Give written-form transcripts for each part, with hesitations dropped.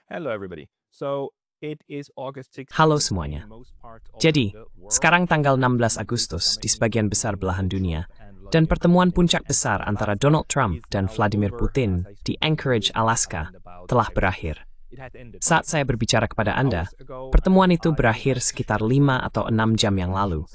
Hello everybody. So it is August 16th. Halo semuanya. Jadi, sekarang tanggal 16 Agustus di sebagian besar belahan dunia, dan pertemuan puncak besar antara Donald Trump dan Vladimir Putin di Anchorage, Alaska, telah berakhir. Saat saya berbicara kepada Anda, pertemuan itu berakhir sekitar 5 atau 6 jam yang lalu,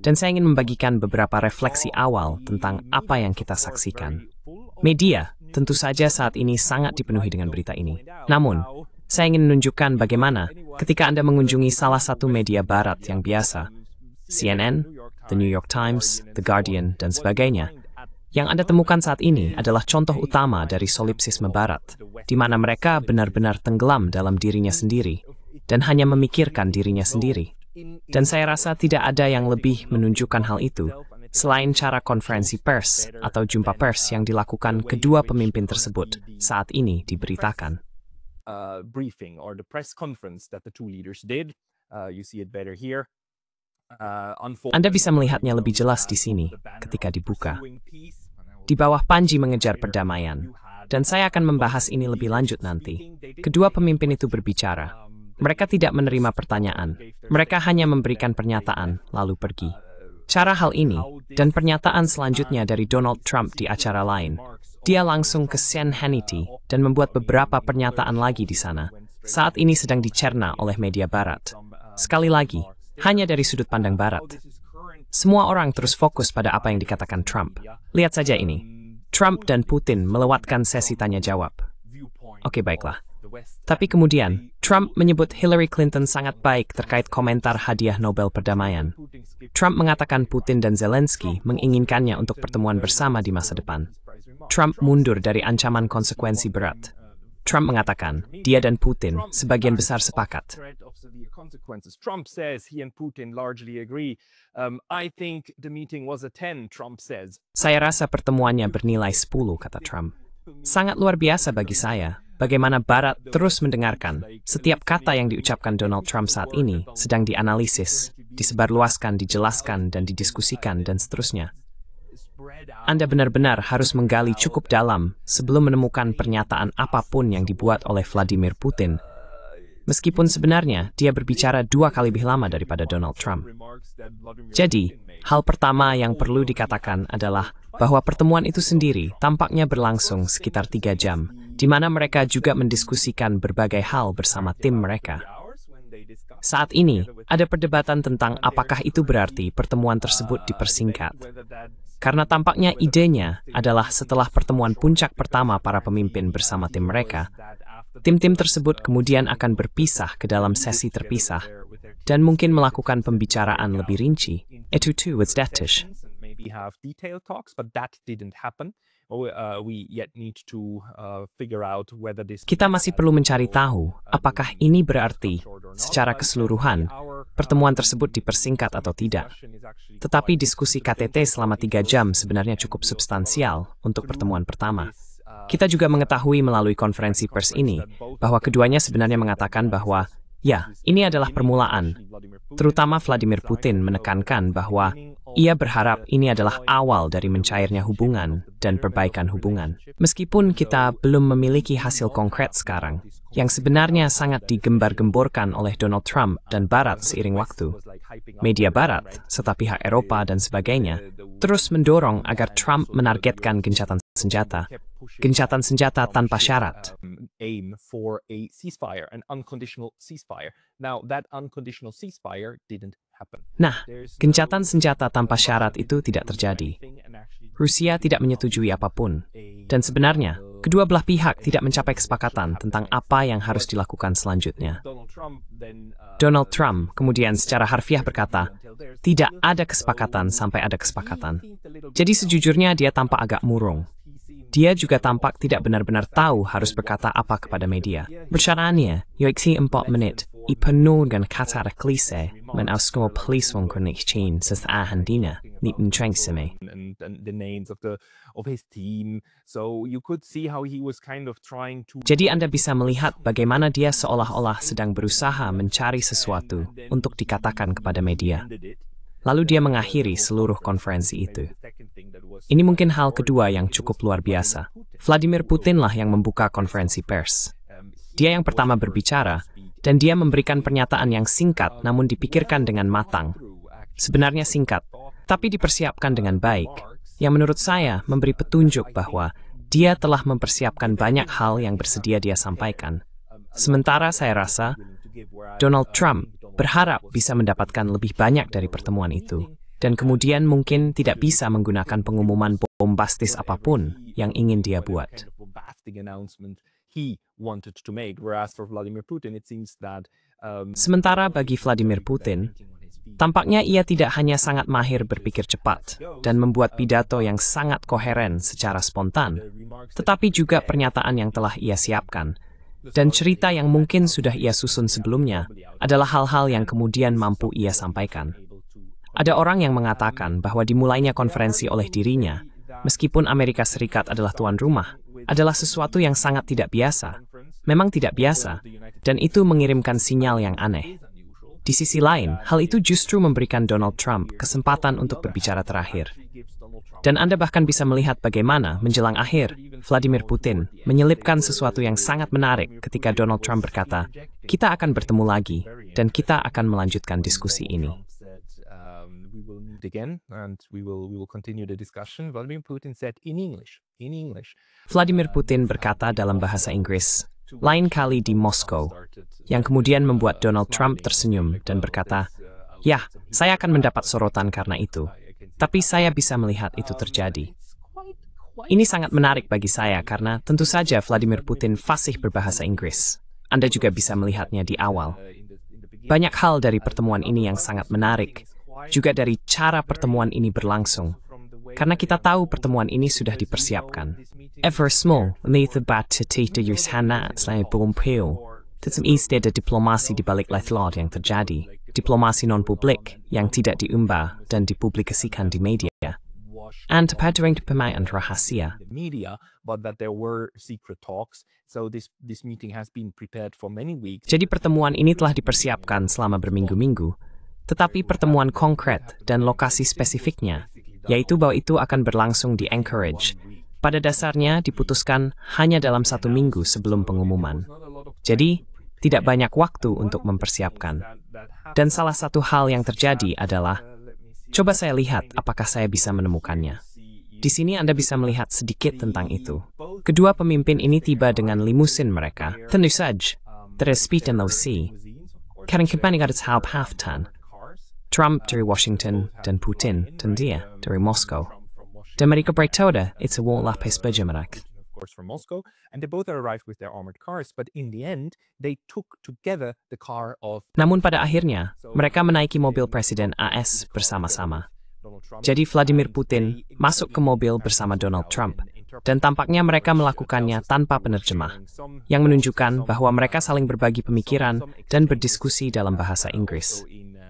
dan saya ingin membagikan beberapa refleksi awal tentang apa yang kita saksikan. Media, tentu saja saat ini sangat dipenuhi dengan berita ini. Namun, saya ingin menunjukkan bagaimana ketika Anda mengunjungi salah satu media barat yang biasa, CNN, The New York Times, The Guardian, dan sebagainya, yang Anda temukan saat ini adalah contoh utama dari solipsisme barat, di mana mereka benar-benar tenggelam dalam dirinya sendiri, dan hanya memikirkan dirinya sendiri. Dan saya rasa tidak ada yang lebih menunjukkan hal itu, selain cara konferensi pers atau jumpa pers yang dilakukan kedua pemimpin tersebut saat ini diberitakan. Briefing or the press conference that the two leaders did. You see it better here. Anda bisa melihatnya lebih jelas di sini ketika dibuka. Di bawah panji mengejar perdamaian. Dan saya akan membahas ini lebih lanjut nanti. Kedua pemimpin itu berbicara. Mereka tidak menerima pertanyaan. Mereka hanya memberikan pernyataan, lalu pergi. Cara hal ini, dan pernyataan selanjutnya dari Donald Trump di acara lain, dia langsung ke Sean Hannity dan membuat beberapa pernyataan lagi di sana. Saat ini sedang dicerna oleh media barat. Sekali lagi, hanya dari sudut pandang barat. Semua orang terus fokus pada apa yang dikatakan Trump. Lihat saja ini. Trump dan Putin melewatkan sesi tanya jawab. Oke, baiklah. Tapi kemudian, Trump menyebut Hillary Clinton sangat baik terkait komentar hadiah Nobel perdamaian. Trump mengatakan Putin dan Zelensky menginginkannya untuk pertemuan bersama di masa depan. Trump mundur dari ancaman konsekuensi berat. Trump mengatakan, dia dan Putin sebagian besar sepakat. Trump says he and Putin largely agree. I think the meeting was a 10, Trump says. Saya rasa pertemuannya bernilai 10, kata Trump. Sangat luar biasa bagi saya, bagaimana Barat terus mendengarkan setiap kata yang diucapkan Donald Trump saat ini sedang dianalisis, disebarluaskan, dijelaskan, dan didiskusikan, dan seterusnya. Anda benar-benar harus menggali cukup dalam sebelum menemukan pernyataan apapun yang dibuat oleh Vladimir Putin. Meskipun sebenarnya dia berbicara 2 kali lebih lama daripada Donald Trump. Jadi, hal pertama yang perlu dikatakan adalah bahwa pertemuan itu sendiri tampaknya berlangsung sekitar 3 jam, di mana mereka juga mendiskusikan berbagai hal bersama tim mereka. Saat ini, ada perdebatan tentang apakah itu berarti pertemuan tersebut dipersingkat. Karena tampaknya idenya adalah setelah pertemuan puncak pertama para pemimpin bersama tim mereka, tim-tim tersebut kemudian akan berpisah ke dalam sesi terpisah dan mungkin melakukan pembicaraan lebih rinci. Itu too was detish. Kita masih perlu mencari tahu apakah ini berarti secara keseluruhan pertemuan tersebut dipersingkat atau tidak. Tetapi diskusi KTT selama 3 jam sebenarnya cukup substansial untuk pertemuan pertama. Kita juga mengetahui melalui konferensi pers ini bahwa keduanya sebenarnya mengatakan bahwa ya, ini adalah permulaan. Terutama Vladimir Putin menekankan bahwa ia berharap ini adalah awal dari mencairnya hubungan dan perbaikan hubungan. Meskipun kita belum memiliki hasil konkret sekarang, yang sebenarnya sangat digembar-gemborkan oleh Donald Trump dan Barat seiring waktu. Media Barat, serta pihak Eropa dan sebagainya, terus mendorong agar Trump menargetkan gencatan senjata. Gencatan senjata tanpa syarat. Aim for a ceasefire, an unconditional ceasefire. Now, that unconditional ceasefire didn't happen. Nah, gencatan senjata tanpa syarat itu tidak terjadi. Rusia tidak menyetujui apapun. Dan sebenarnya, kedua belah pihak tidak mencapai kesepakatan tentang apa yang harus dilakukan selanjutnya. Donald Trump kemudian secara harfiah berkata, tidak ada kesepakatan sampai ada kesepakatan. Jadi sejujurnya dia tampak agak murung. Dia juga tampak tidak benar-benar tahu harus berkata apa kepada media. Bersyaratnya, yoiksi 4 menit, ipenuh dengan kata klise, menauskan polis wongkronik chain sesaat handina, nipun trengseme. And the names of his team. So you could see how he was kind of trying to. Jadi Anda bisa melihat bagaimana dia seolah-olah sedang berusaha mencari sesuatu untuk dikatakan kepada media. Lalu dia mengakhiri seluruh konferensi itu. Ini mungkin hal kedua yang cukup luar biasa. Vladimir Putin lah yang membuka konferensi pers. Dia yang pertama berbicara, dan dia memberikan pernyataan yang singkat namun dipikirkan dengan matang. Sebenarnya singkat, tapi dipersiapkan dengan baik, yang menurut saya memberi petunjuk bahwa dia telah mempersiapkan banyak hal yang bersedia dia sampaikan. Sementara saya rasa Donald Trump berharap bisa mendapatkan lebih banyak dari pertemuan itu, dan kemudian mungkin tidak bisa menggunakan pengumuman bombastis apapun yang ingin dia buat. Sementara bagi Vladimir Putin, tampaknya ia tidak hanya sangat mahir berpikir cepat dan membuat pidato yang sangat koheren secara spontan, tetapi juga pernyataan yang telah ia siapkan. Dan cerita yang mungkin sudah ia susun sebelumnya adalah hal-hal yang kemudian mampu ia sampaikan. Ada orang yang mengatakan bahwa dimulainya konferensi oleh dirinya, meskipun Amerika Serikat adalah tuan rumah, adalah sesuatu yang sangat tidak biasa. Memang tidak biasa, dan itu mengirimkan sinyal yang aneh. Di sisi lain, hal itu justru memberikan Donald Trump kesempatan untuk berbicara terakhir. Dan Anda bahkan bisa melihat bagaimana, menjelang akhir, Vladimir Putin menyelipkan sesuatu yang sangat menarik ketika Donald Trump berkata, "Kita akan bertemu lagi, dan kita akan melanjutkan diskusi ini." Vladimir Putin berkata dalam bahasa Inggris, lain kali di Moskow, yang kemudian membuat Donald Trump tersenyum dan berkata, "Ya, saya akan mendapat sorotan karena itu. Tapi saya bisa melihat itu terjadi." Ini sangat menarik bagi saya karena tentu saja Vladimir Putin fasih berbahasa Inggris. Anda juga bisa melihatnya di awal. Banyak hal dari pertemuan ini yang sangat menarik, juga dari cara pertemuan ini berlangsung. Karena kita tahu pertemuan ini sudah dipersiapkan. Ever small, menyebabkan titius hanat selain berumpil. Tetap ada diplomasi di balik layar yang terjadi. Diplomasi non-publik yang tidak diumbar dan dipublikasikan di media. Dan terpaduan pemain rahasia. Jadi pertemuan ini telah dipersiapkan selama berminggu-minggu, tetapi pertemuan konkret dan lokasi spesifiknya, yaitu bahwa itu akan berlangsung di Anchorage, pada dasarnya diputuskan hanya dalam 1 minggu sebelum pengumuman. Jadi, tidak banyak waktu untuk mempersiapkan. Dan salah satu hal yang terjadi adalah, coba saya lihat apakah saya bisa menemukannya. Di sini Anda bisa melihat sedikit tentang itu. Kedua pemimpin ini tiba dengan limusin mereka. Tentu saja, tersebut dan lausi. Karena kembali ke half-half-tan. Trump dari Washington dan Putin dan dia dari Moskow. Dan mereka berkata, it's a war lapis baja mereka. From Moscow, and they both arrived with their armored cars, but in the end, they took together the car of... Namun pada akhirnya, mereka menaiki mobil Presiden AS bersama-sama. Jadi Vladimir Putin masuk ke mobil bersama Donald Trump, dan tampaknya mereka melakukannya tanpa penerjemah, yang menunjukkan bahwa mereka saling berbagi pemikiran dan berdiskusi dalam bahasa Inggris.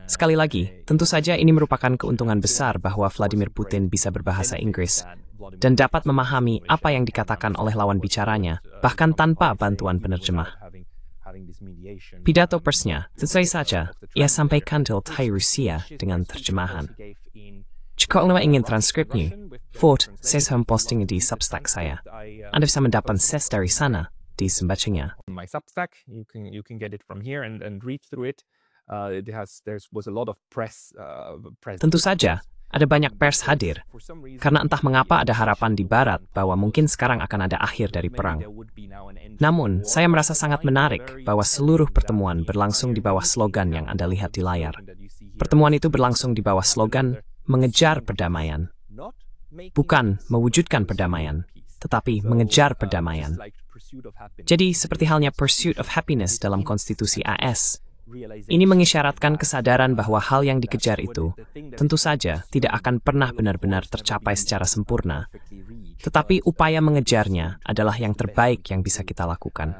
Sekali lagi, tentu saja ini merupakan keuntungan besar bahwa Vladimir Putin bisa berbahasa Inggris, dan dapat memahami apa yang dikatakan oleh lawan bicaranya, bahkan tanpa bantuan penerjemah. Pidato persnya, sesuai saja, ia sampaikan til Thai Rusia dengan terjemahan. Jika Anda ingin transkripnya, Ford, saya sudah posting di Substack saya. Anda bisa mendapat ses dari sana, di sembacanya. My Substack, you can get it from here and read through it. There was a lot of press. Tentu saja, ada banyak pers hadir, karena entah mengapa ada harapan di Barat bahwa mungkin sekarang akan ada akhir dari perang. Namun, saya merasa sangat menarik bahwa seluruh pertemuan berlangsung di bawah slogan yang Anda lihat di layar. Pertemuan itu berlangsung di bawah slogan mengejar perdamaian. Bukan mewujudkan perdamaian, tetapi mengejar perdamaian. Jadi, seperti halnya pursuit of happiness dalam konstitusi AS, ini mengisyaratkan kesadaran bahwa hal yang dikejar itu tentu saja tidak akan pernah benar-benar tercapai secara sempurna, tetapi upaya mengejarnya adalah yang terbaik yang bisa kita lakukan.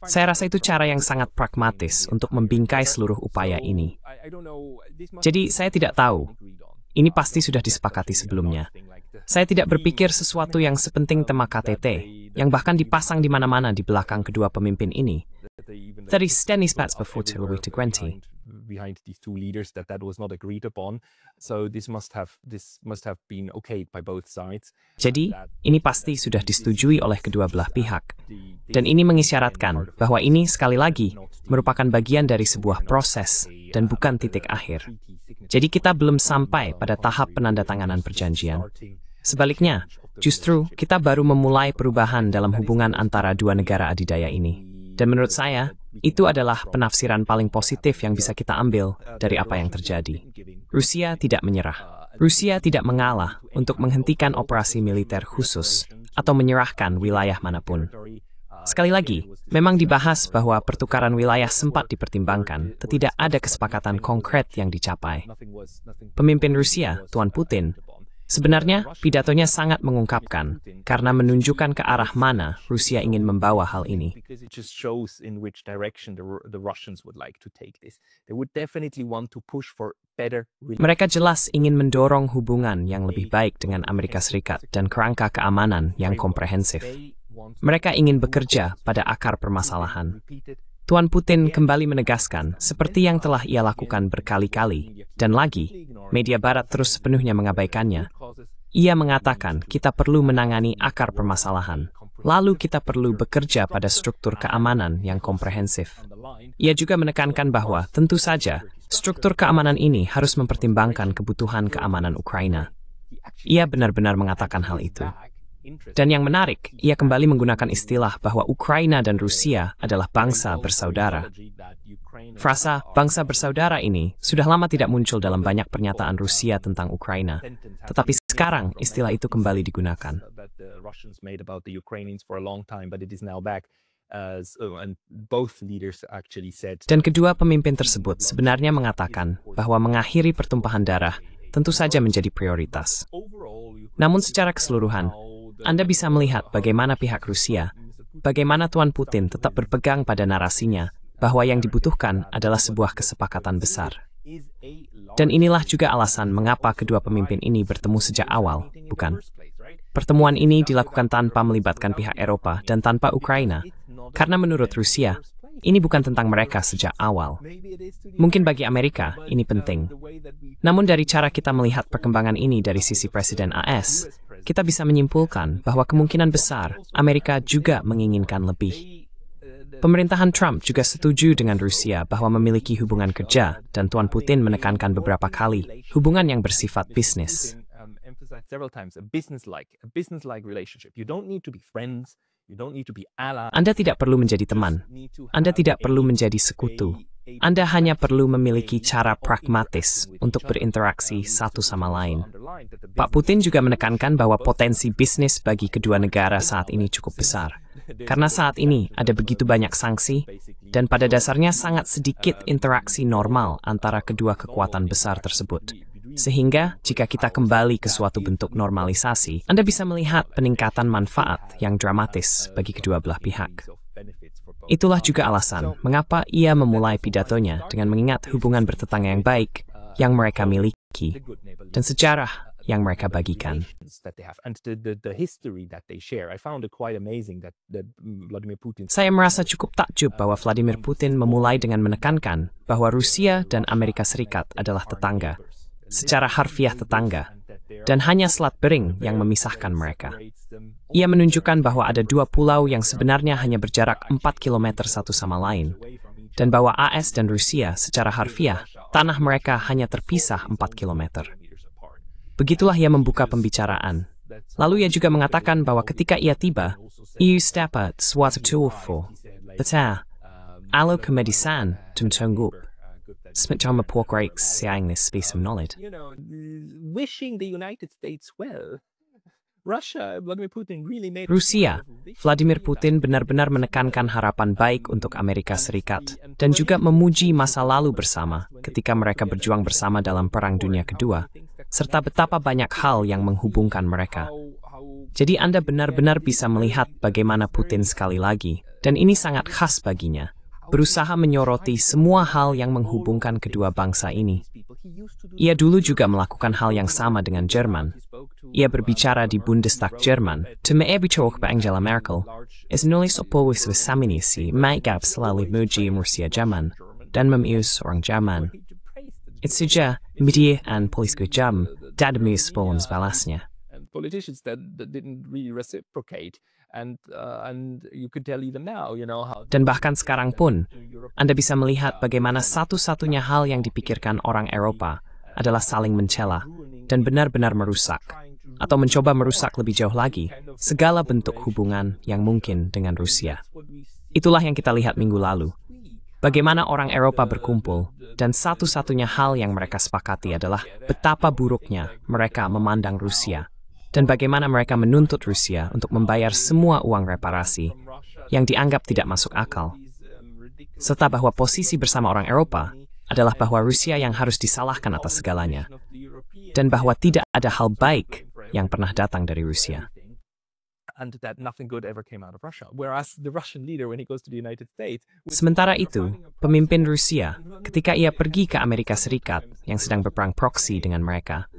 Saya rasa itu cara yang sangat pragmatis untuk membingkai seluruh upaya ini. Jadi saya tidak tahu, ini pasti sudah disepakati sebelumnya. Saya tidak berpikir sesuatu yang sepenting tema KTT, yang bahkan dipasang di mana-mana di belakang kedua pemimpin ini. Tadi Steny spats before Tilui Tegwenti. Behind these two leaders that was not agreed upon, so this must have been okayed by both sides. Jadi, ini pasti sudah disetujui oleh kedua belah pihak. Dan ini mengisyaratkan bahwa ini sekali lagi merupakan bagian dari sebuah proses dan bukan titik akhir. Jadi kita belum sampai pada tahap penandatanganan perjanjian. Sebaliknya, justru kita baru memulai perubahan dalam hubungan antara dua negara adidaya ini. Dan menurut saya, itu adalah penafsiran paling positif yang bisa kita ambil dari apa yang terjadi. Rusia tidak menyerah. Rusia tidak mengalah untuk menghentikan operasi militer khusus atau menyerahkan wilayah manapun. Sekali lagi, memang dibahas bahwa pertukaran wilayah sempat dipertimbangkan, tetapi tidak ada kesepakatan konkret yang dicapai. Pemimpin Rusia, Tuan Putin, sebenarnya pidatonya sangat mengungkapkan karena menunjukkan ke arah mana Rusia ingin membawa hal ini. Mereka jelas ingin mendorong hubungan yang lebih baik dengan Amerika Serikat dan kerangka keamanan yang komprehensif. Mereka ingin bekerja pada akar permasalahan. Tuan Putin kembali menegaskan, seperti yang telah ia lakukan berkali-kali, dan lagi, media barat terus sepenuhnya mengabaikannya. Ia mengatakan kita perlu menangani akar permasalahan, lalu kita perlu bekerja pada struktur keamanan yang komprehensif. Ia juga menekankan bahwa, tentu saja, struktur keamanan ini harus mempertimbangkan kebutuhan keamanan Ukraina. Ia benar-benar mengatakan hal itu. Dan yang menarik, ia kembali menggunakan istilah bahwa Ukraina dan Rusia adalah bangsa bersaudara. Frasa bangsa bersaudara ini sudah lama tidak muncul dalam banyak pernyataan Rusia tentang Ukraina, tetapi sekarang istilah itu kembali digunakan. Dan kedua pemimpin tersebut sebenarnya mengatakan bahwa mengakhiri pertumpahan darah tentu saja menjadi prioritas. Namun secara keseluruhan, Anda bisa melihat bagaimana pihak Rusia, bagaimana Tuan Putin tetap berpegang pada narasinya bahwa yang dibutuhkan adalah sebuah kesepakatan besar. Dan inilah juga alasan mengapa kedua pemimpin ini bertemu sejak awal, bukan? Pertemuan ini dilakukan tanpa melibatkan pihak Eropa dan tanpa Ukraina, karena menurut Rusia, ini bukan tentang mereka sejak awal. Mungkin bagi Amerika, ini penting. Namun dari cara kita melihat perkembangan ini dari sisi Presiden AS, kita bisa menyimpulkan bahwa kemungkinan besar Amerika juga menginginkan lebih. Pemerintahan Trump juga setuju dengan Rusia bahwa memiliki hubungan kerja, dan Tuan Putin menekankan beberapa kali hubungan yang bersifat bisnis. Anda tidak perlu menjadi teman. Anda tidak perlu menjadi sekutu. Anda hanya perlu memiliki cara pragmatis untuk berinteraksi satu sama lain. Pak Putin juga menekankan bahwa potensi bisnis bagi kedua negara saat ini cukup besar. Karena saat ini ada begitu banyak sanksi, dan pada dasarnya sangat sedikit interaksi normal antara kedua kekuatan besar tersebut. Sehingga, jika kita kembali ke suatu bentuk normalisasi, Anda bisa melihat peningkatan manfaat yang dramatis bagi kedua belah pihak. Itulah juga alasan mengapa ia memulai pidatonya dengan mengingat hubungan bertetangga yang baik yang mereka miliki dan sejarah yang mereka bagikan. Saya merasa cukup takjub bahwa Vladimir Putin memulai dengan menekankan bahwa Rusia dan Amerika Serikat adalah tetangga, secara harfiah tetangga, dan hanya Selat Bering yang memisahkan mereka. Ia menunjukkan bahwa ada dua pulau yang sebenarnya hanya berjarak 4 km satu sama lain, dan bahwa AS dan Rusia secara harfiah, tanah mereka hanya terpisah 4 km. Begitulah ia membuka pembicaraan. Lalu ia juga mengatakan bahwa ketika ia tiba, EU stepat suatu tuufo, beta, alo komedisan tumtunggup. Smitjama pork siang this space of knowledge. Wishing the United States well. Rusia, Vladimir Putin benar-benar menekankan harapan baik untuk Amerika Serikat dan juga memuji masa lalu bersama ketika mereka berjuang bersama dalam Perang Dunia Kedua, serta betapa banyak hal yang menghubungkan mereka. Jadi Anda benar-benar bisa melihat bagaimana Putin sekali lagi, dan ini sangat khas baginya, berusaha menyoroti semua hal yang menghubungkan kedua bangsa ini. Ia dulu juga melakukan hal yang sama dengan Jerman, ia berbicara di Bundestag Jerman, Teme bicara ke Angela Merkel, nulis opowis vesaminisi, maikab selalu memuji Rusia Jerman, dan memius orang Jerman. Saja, media dan polis kejam, tidak demius sebelum balasnya. Politicians that didn't really reciprocate, and you could tell even now, how. Dan bahkan sekarang pun, Anda bisa melihat bagaimana satu-satunya hal yang dipikirkan orang Eropa adalah saling mencela dan benar-benar merusak, atau mencoba merusak lebih jauh lagi, segala bentuk hubungan yang mungkin dengan Rusia. Itulah yang kita lihat minggu lalu. Bagaimana orang Eropa berkumpul, dan satu-satunya hal yang mereka sepakati adalah betapa buruknya mereka memandang Rusia, dan bagaimana mereka menuntut Rusia untuk membayar semua uang reparasi yang dianggap tidak masuk akal, serta bahwa posisi bersama orang Eropa adalah bahwa Rusia yang harus disalahkan atas segalanya, dan bahwa tidak ada hal baik yang pernah datang dari Rusia. Sementara itu, pemimpin Rusia, ketika ia pergi ke Amerika Serikat yang sedang berperang proksi dengan mereka,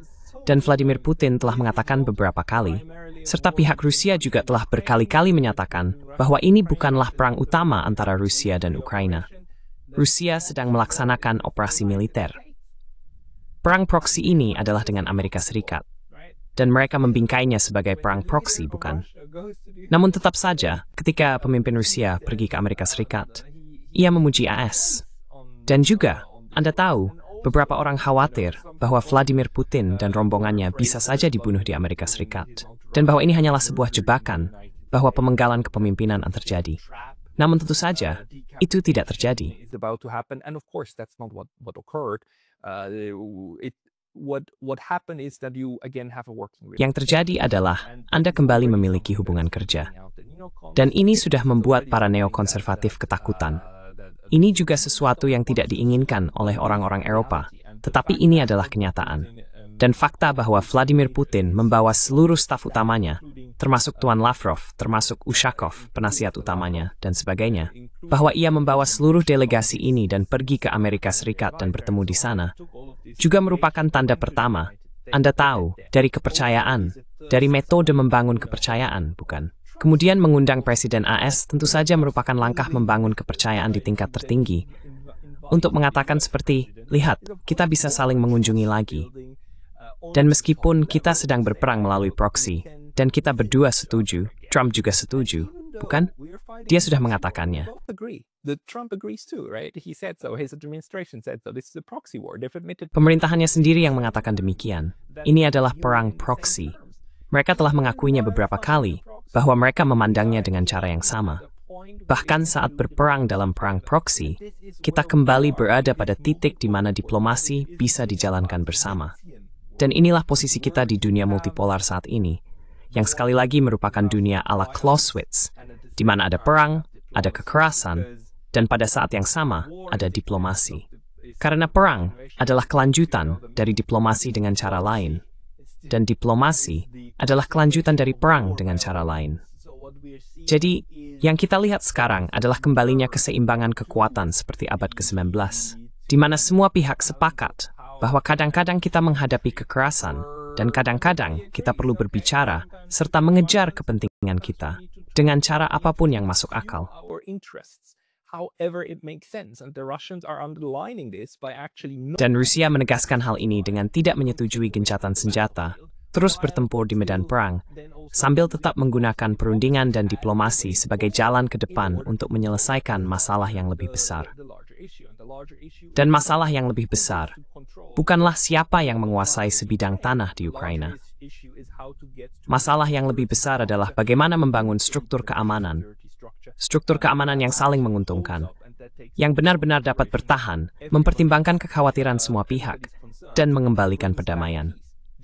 dan Vladimir Putin telah mengatakan beberapa kali, serta pihak Rusia juga telah berkali-kali menyatakan bahwa ini bukanlah perang utama antara Rusia dan Ukraina. Rusia sedang melaksanakan operasi militer. Perang proksi ini adalah dengan Amerika Serikat, dan mereka membingkainya sebagai perang proksi, bukan? Namun tetap saja, ketika pemimpin Rusia pergi ke Amerika Serikat, ia memuji AS. Dan juga, Anda tahu, beberapa orang khawatir bahwa Vladimir Putin dan rombongannya bisa saja dibunuh di Amerika Serikat, dan bahwa ini hanyalah sebuah jebakan, bahwa pemenggalan kepemimpinan akan terjadi. Namun tentu saja, itu tidak terjadi. Yang terjadi adalah Anda kembali memiliki hubungan kerja. Dan ini sudah membuat para neokonservatif ketakutan. Ini juga sesuatu yang tidak diinginkan oleh orang-orang Eropa, tetapi ini adalah kenyataan. Dan fakta bahwa Vladimir Putin membawa seluruh staf utamanya, termasuk Tuan Lavrov, termasuk Ushakov, penasihat utamanya, dan sebagainya, bahwa ia membawa seluruh delegasi ini dan pergi ke Amerika Serikat dan bertemu di sana, juga merupakan tanda pertama, Anda tahu, dari kepercayaan, dari metode membangun kepercayaan, bukan? Kemudian mengundang Presiden AS tentu saja merupakan langkah membangun kepercayaan di tingkat tertinggi, untuk mengatakan seperti, lihat, kita bisa saling mengunjungi lagi. Dan meskipun kita sedang berperang melalui proksi, dan kita berdua setuju, Trump juga setuju, bukan? Dia sudah mengatakannya. Pemerintahannya sendiri yang mengatakan demikian. Ini adalah perang proksi. Mereka telah mengakuinya beberapa kali, bahwa mereka memandangnya dengan cara yang sama. Bahkan saat berperang dalam perang proksi, kita kembali berada pada titik di mana diplomasi bisa dijalankan bersama. Dan inilah posisi kita di dunia multipolar saat ini, yang sekali lagi merupakan dunia ala Clausewitz, di mana ada perang, ada kekerasan, dan pada saat yang sama ada diplomasi. Karena perang adalah kelanjutan dari diplomasi dengan cara lain, dan diplomasi adalah kelanjutan dari perang dengan cara lain. Jadi, yang kita lihat sekarang adalah kembalinya keseimbangan kekuatan seperti abad ke-19, di mana semua pihak sepakat bahwa kadang-kadang kita menghadapi kekerasan, dan kadang-kadang kita perlu berbicara serta mengejar kepentingan kita dengan cara apapun yang masuk akal. Dan Rusia menegaskan hal ini dengan tidak menyetujui gencatan senjata, terus bertempur di medan perang, sambil tetap menggunakan perundingan dan diplomasi sebagai jalan ke depan untuk menyelesaikan masalah yang lebih besar. Dan masalah yang lebih besar bukanlah siapa yang menguasai sebidang tanah di Ukraina. Masalah yang lebih besar adalah bagaimana membangun struktur keamanan yang saling menguntungkan, yang benar-benar dapat bertahan, mempertimbangkan kekhawatiran semua pihak, dan mengembalikan perdamaian.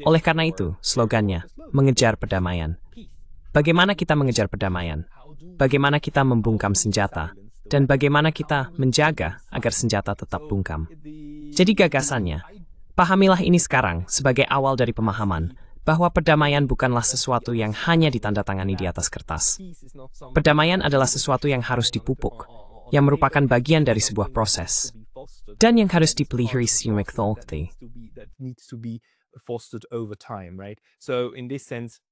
Oleh karena itu, slogannya, mengejar perdamaian. Bagaimana kita mengejar perdamaian? Bagaimana kita membungkam senjata? Dan bagaimana kita menjaga agar senjata tetap bungkam? Jadi gagasannya, pahamilah ini sekarang sebagai awal dari pemahaman bahwa perdamaian bukanlah sesuatu yang hanya ditandatangani di atas kertas. Perdamaian adalah sesuatu yang harus dipupuk, yang merupakan bagian dari sebuah proses, dan yang harus dipelihara secara fostered over time, right? So in this sense,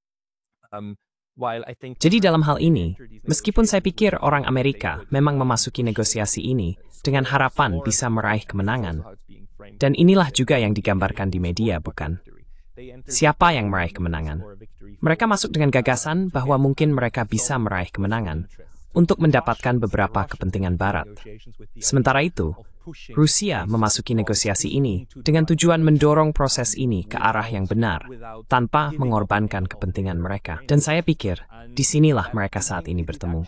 while I think Jadi dalam hal ini, meskipun saya pikir orang Amerika memang memasuki negosiasi ini dengan harapan bisa meraih kemenangan, dan inilah juga yang digambarkan di media, bukan? Siapa yang meraih kemenangan? Mereka masuk dengan gagasan bahwa mungkin mereka bisa meraih kemenangan untuk mendapatkan beberapa kepentingan Barat. Sementara itu, Rusia memasuki negosiasi ini dengan tujuan mendorong proses ini ke arah yang benar, tanpa mengorbankan kepentingan mereka. Dan saya pikir, disinilah mereka saat ini bertemu.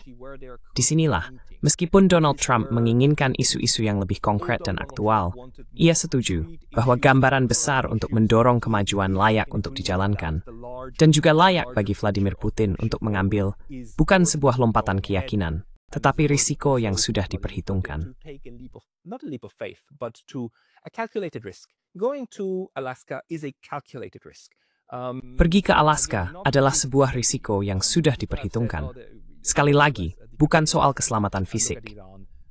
Disinilah, meskipun Donald Trump menginginkan isu-isu yang lebih konkret dan aktual, ia setuju bahwa gambaran besar untuk mendorong kemajuan layak untuk dijalankan, dan juga layak bagi Vladimir Putin untuk mengambil bukan sebuah lompatan keyakinan, tetapi risiko yang sudah diperhitungkan. Not a leap of faith, but to a calculated risk. Going to Alaska is a calculated risk. Pergi ke Alaska adalah sebuah risiko yang sudah diperhitungkan. Sekali lagi, bukan soal keselamatan fisik.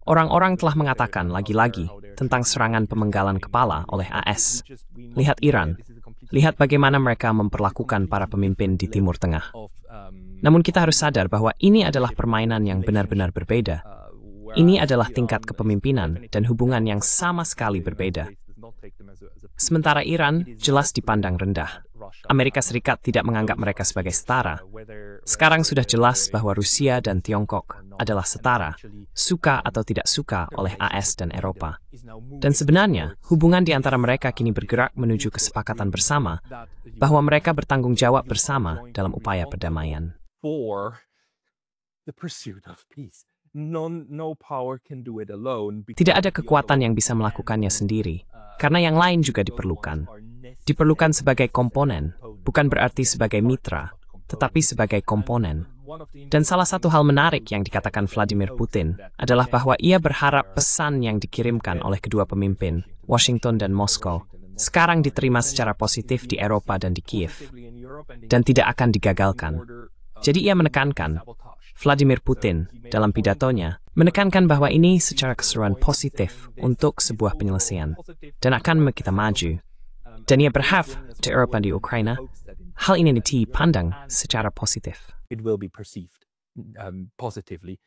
Orang-orang telah mengatakan lagi-lagi tentang serangan pemenggalan kepala oleh AS. Lihat Iran. Lihat bagaimana mereka memperlakukan para pemimpin di Timur Tengah. Namun kita harus sadar bahwa ini adalah permainan yang benar-benar berbeda. Ini adalah tingkat kepemimpinan dan hubungan yang sama sekali berbeda. Sementara Iran jelas dipandang rendah. Amerika Serikat tidak menganggap mereka sebagai setara. Sekarang sudah jelas bahwa Rusia dan Tiongkok adalah setara, suka atau tidak suka oleh AS dan Eropa. Dan sebenarnya, hubungan di antara mereka kini bergerak menuju kesepakatan bersama bahwa mereka bertanggung jawab bersama dalam upaya perdamaian. Tidak ada kekuatan yang bisa melakukannya sendiri, karena yang lain juga diperlukan. Diperlukan sebagai komponen, bukan berarti sebagai mitra, tetapi sebagai komponen. Dan salah satu hal menarik yang dikatakan Vladimir Putin adalah bahwa ia berharap pesan yang dikirimkan oleh kedua pemimpin, Washington dan Moskow, sekarang diterima secara positif di Eropa dan di Kiev, dan tidak akan digagalkan. Jadi ia menekankan, Vladimir Putin, dalam pidatonya, menekankan bahwa ini secara keseluruhan positif untuk sebuah penyelesaian, dan akan kita maju. Dan ia berharap di Eropa dan di Ukraina, hal ini dipandang secara positif. It will be perceived positively.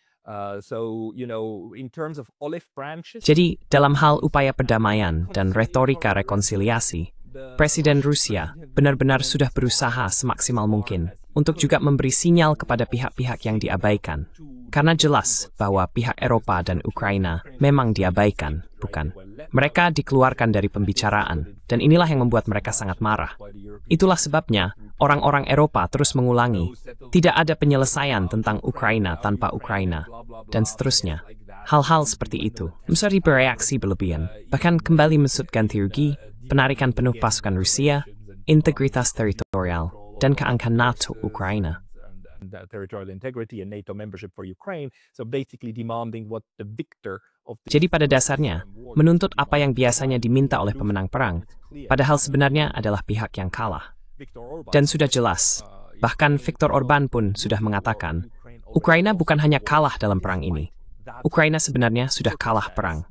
Jadi, dalam hal upaya perdamaian dan retorika rekonsiliasi, Presiden Rusia benar-benar sudah berusaha semaksimal mungkin untuk juga memberi sinyal kepada pihak-pihak yang diabaikan. Karena jelas bahwa pihak Eropa dan Ukraina memang diabaikan, bukan? Mereka dikeluarkan dari pembicaraan, dan inilah yang membuat mereka sangat marah. Itulah sebabnya orang-orang Eropa terus mengulangi, tidak ada penyelesaian tentang Ukraina tanpa Ukraina, dan seterusnya. Hal-hal seperti itu mesti bereaksi berlebihan, bahkan kembali mensut ganti rugi, penarikan penuh pasukan Rusia, integritas teritorial, dan keangkat NATO Ukraina. Jadi pada dasarnya, menuntut apa yang biasanya diminta oleh pemenang perang, padahal sebenarnya adalah pihak yang kalah. Dan sudah jelas, bahkan Viktor Orbán pun sudah mengatakan, Ukraina bukan hanya kalah dalam perang ini. Ukraina sebenarnya sudah kalah perang.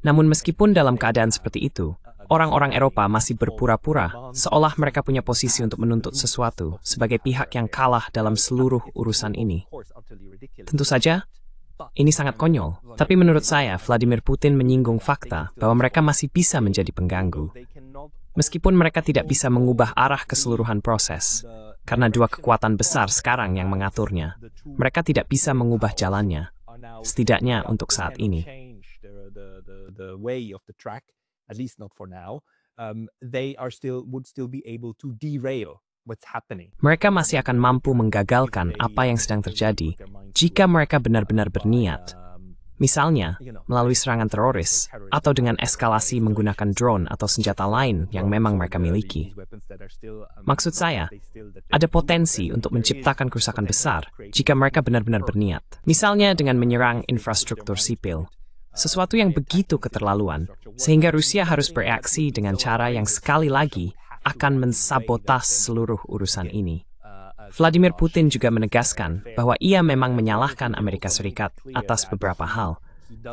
Namun meskipun dalam keadaan seperti itu, orang-orang Eropa masih berpura-pura seolah mereka punya posisi untuk menuntut sesuatu sebagai pihak yang kalah dalam seluruh urusan ini. Tentu saja, ini sangat konyol. Tapi menurut saya, Vladimir Putin menyinggung fakta bahwa mereka masih bisa menjadi pengganggu. Meskipun mereka tidak bisa mengubah arah keseluruhan proses, karena dua kekuatan besar sekarang yang mengaturnya, mereka tidak bisa mengubah jalannya, setidaknya untuk saat ini. At least not for now, they would still be able to derail what's happening. Mereka masih akan mampu menggagalkan apa yang sedang terjadi jika mereka benar-benar berniat. Misalnya, melalui serangan teroris, atau dengan eskalasi menggunakan drone atau senjata lain yang memang mereka miliki. Maksud saya, ada potensi untuk menciptakan kerusakan besar jika mereka benar-benar berniat. Misalnya dengan menyerang infrastruktur sipil. Sesuatu yang begitu keterlaluan, sehingga Rusia harus bereaksi dengan cara yang sekali lagi akan mensabotas seluruh urusan ini. Vladimir Putin juga menegaskan bahwa ia memang menyalahkan Amerika Serikat atas beberapa hal,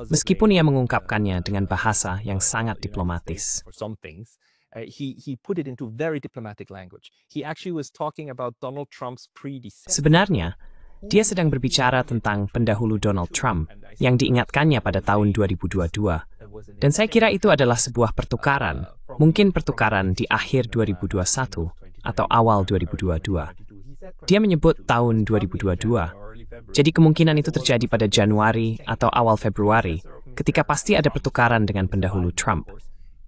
meskipun ia mengungkapkannya dengan bahasa yang sangat diplomatis. he put it into very diplomatic language. He actually was talking about Donald Trump's predecessor. Sebenarnya, dia sedang berbicara tentang pendahulu Donald Trump yang diingatkannya pada tahun 2022. Dan saya kira itu adalah sebuah pertukaran, mungkin pertukaran di akhir 2021 atau awal 2022. Dia menyebut tahun 2022. Jadi kemungkinan itu terjadi pada Januari atau awal Februari, ketika pasti ada pertukaran dengan pendahulu Trump.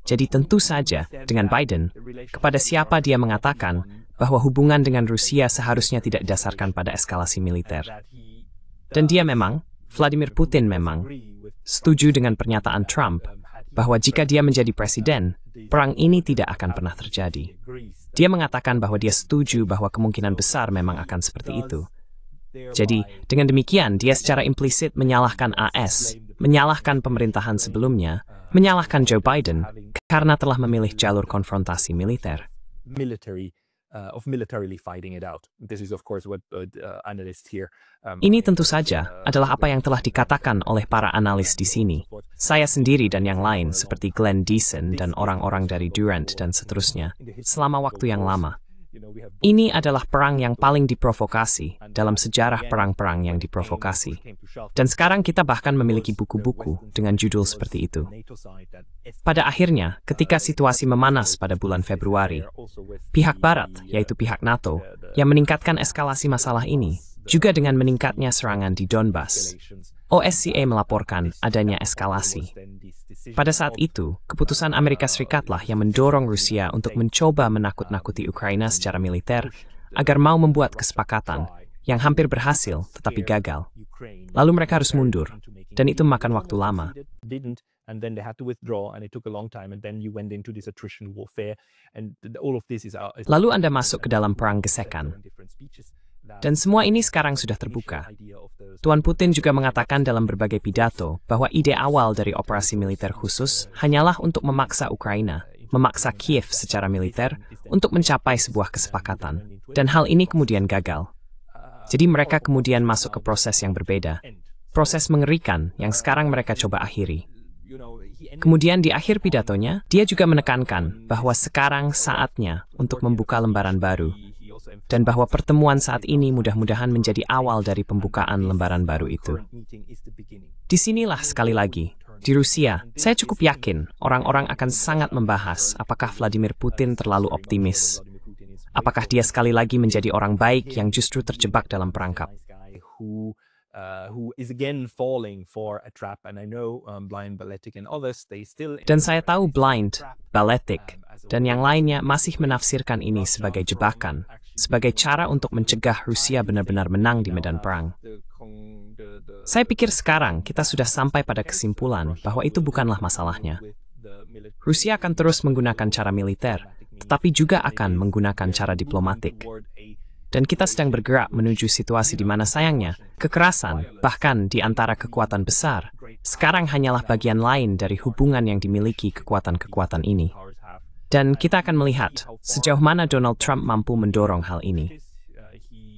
Jadi tentu saja dengan Biden, kepada siapa dia mengatakan bahwa hubungan dengan Rusia seharusnya tidak didasarkan pada eskalasi militer. Dan dia memang, Vladimir Putin memang, setuju dengan pernyataan Trump bahwa jika dia menjadi presiden, perang ini tidak akan pernah terjadi. Dia mengatakan bahwa dia setuju bahwa kemungkinan besar memang akan seperti itu. Jadi, dengan demikian, dia secara implisit menyalahkan AS, menyalahkan pemerintahan sebelumnya, menyalahkan Joe Biden karena telah memilih jalur konfrontasi militer. Ini tentu saja adalah apa yang telah dikatakan oleh para analis di sini. Saya sendiri dan yang lain seperti Glenn Deason dan orang-orang dari Durant dan seterusnya selama waktu yang lama. Ini adalah perang yang paling diprovokasi dalam sejarah perang-perang yang diprovokasi. Dan sekarang kita bahkan memiliki buku-buku dengan judul seperti itu. Pada akhirnya, ketika situasi memanas pada bulan Februari, pihak Barat, yaitu pihak NATO, yang meningkatkan eskalasi masalah ini, juga dengan meningkatnya serangan di Donbas. OSCE melaporkan adanya eskalasi. Pada saat itu, keputusan Amerika Serikatlah yang mendorong Rusia untuk mencoba menakut-nakuti Ukraina secara militer agar mau membuat kesepakatan yang hampir berhasil tetapi gagal. Lalu mereka harus mundur, dan itu memakan waktu lama. Lalu Anda masuk ke dalam perang gesekan. Dan semua ini sekarang sudah terbuka. Tuan Putin juga mengatakan dalam berbagai pidato bahwa ide awal dari operasi militer khusus hanyalah untuk memaksa Ukraina, memaksa Kiev secara militer untuk mencapai sebuah kesepakatan. Dan hal ini kemudian gagal. Jadi mereka kemudian masuk ke proses yang berbeda. Proses mengerikan yang sekarang mereka coba akhiri. Kemudian di akhir pidatonya, dia juga menekankan bahwa sekarang saatnya untuk membuka lembaran baru. Dan bahwa pertemuan saat ini mudah-mudahan menjadi awal dari pembukaan lembaran baru itu. Disinilah sekali lagi, di Rusia, saya cukup yakin orang-orang akan sangat membahas apakah Vladimir Putin terlalu optimis. Apakah dia sekali lagi menjadi orang baik yang justru terjebak dalam perangkap. Dan saya tahu Blind, Baletic, dan yang lainnya masih menafsirkan ini sebagai jebakan, sebagai cara untuk mencegah Rusia benar-benar menang di medan perang. Saya pikir sekarang kita sudah sampai pada kesimpulan bahwa itu bukanlah masalahnya. Rusia akan terus menggunakan cara militer, tetapi juga akan menggunakan cara diplomatik. Dan kita sedang bergerak menuju situasi di mana sayangnya, kekerasan, bahkan di antara kekuatan besar, sekarang hanyalah bagian lain dari hubungan yang dimiliki kekuatan-kekuatan ini. Dan kita akan melihat sejauh mana Donald Trump mampu mendorong hal ini.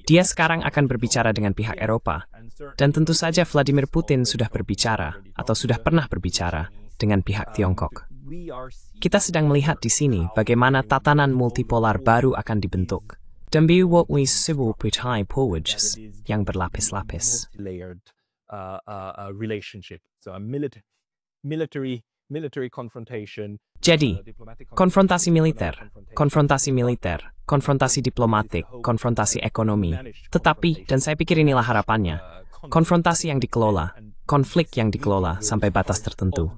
Dia sekarang akan berbicara dengan pihak Eropa, dan tentu saja Vladimir Putin sudah berbicara, atau sudah pernah berbicara, dengan pihak Tiongkok. Kita sedang melihat di sini bagaimana tatanan multipolar baru akan dibentuk. Dan biwakwi sebuah petai powers yang berlapis-lapis. Jadi, konfrontasi militer, konfrontasi diplomatik, konfrontasi ekonomi. Tetapi, dan saya pikir inilah harapannya, konfrontasi yang dikelola, konflik yang dikelola sampai batas tertentu.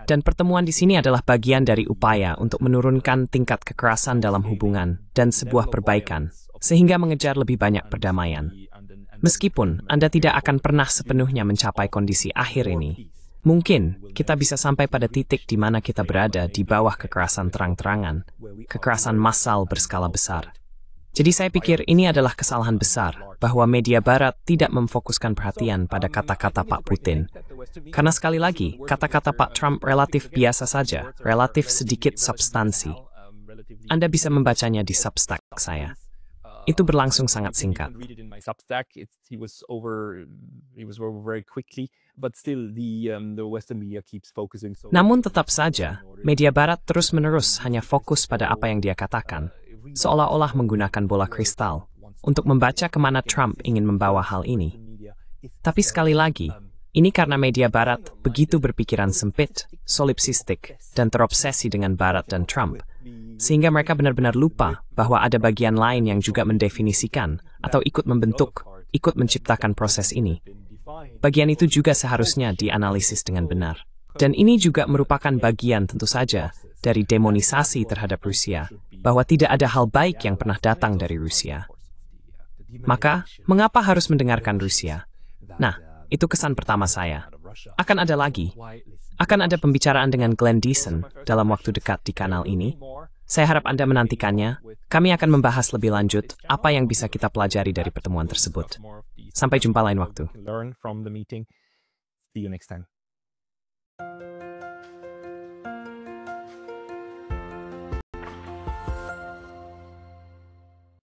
Dan pertemuan di sini adalah bagian dari upaya untuk menurunkan tingkat kekerasan dalam hubungan dan sebuah perbaikan, sehingga mengejar lebih banyak perdamaian. Meskipun Anda tidak akan pernah sepenuhnya mencapai kondisi akhir ini, mungkin kita bisa sampai pada titik di mana kita berada di bawah kekerasan terang-terangan, kekerasan massal berskala besar. Jadi saya pikir ini adalah kesalahan besar bahwa media barat tidak memfokuskan perhatian pada kata-kata Pak Putin. Karena sekali lagi, kata-kata Pak Trump relatif biasa saja, relatif sedikit substansi. Anda bisa membacanya di Substack saya. itu berlangsung sangat singkat. Namun tetap saja, media barat terus-menerus hanya fokus pada apa yang dia katakan, seolah-olah menggunakan bola kristal untuk membaca kemana Trump ingin membawa hal ini. Tapi sekali lagi, ini karena media barat begitu berpikiran sempit, solipsistik, dan terobsesi dengan barat dan Trump, sehingga mereka benar-benar lupa bahwa ada bagian lain yang juga mendefinisikan atau ikut membentuk, ikut menciptakan proses ini. Bagian itu juga seharusnya dianalisis dengan benar. Dan ini juga merupakan bagian tentu saja dari demonisasi terhadap Rusia, bahwa tidak ada hal baik yang pernah datang dari Rusia. Maka, mengapa harus mendengarkan Rusia? Nah, itu kesan pertama saya. Akan ada lagi. Akan ada pembicaraan dengan Glenn Deason dalam waktu dekat di kanal ini. Saya harap Anda menantikannya. Kami akan membahas lebih lanjut apa yang bisa kita pelajari dari pertemuan tersebut. Sampai jumpa lain waktu.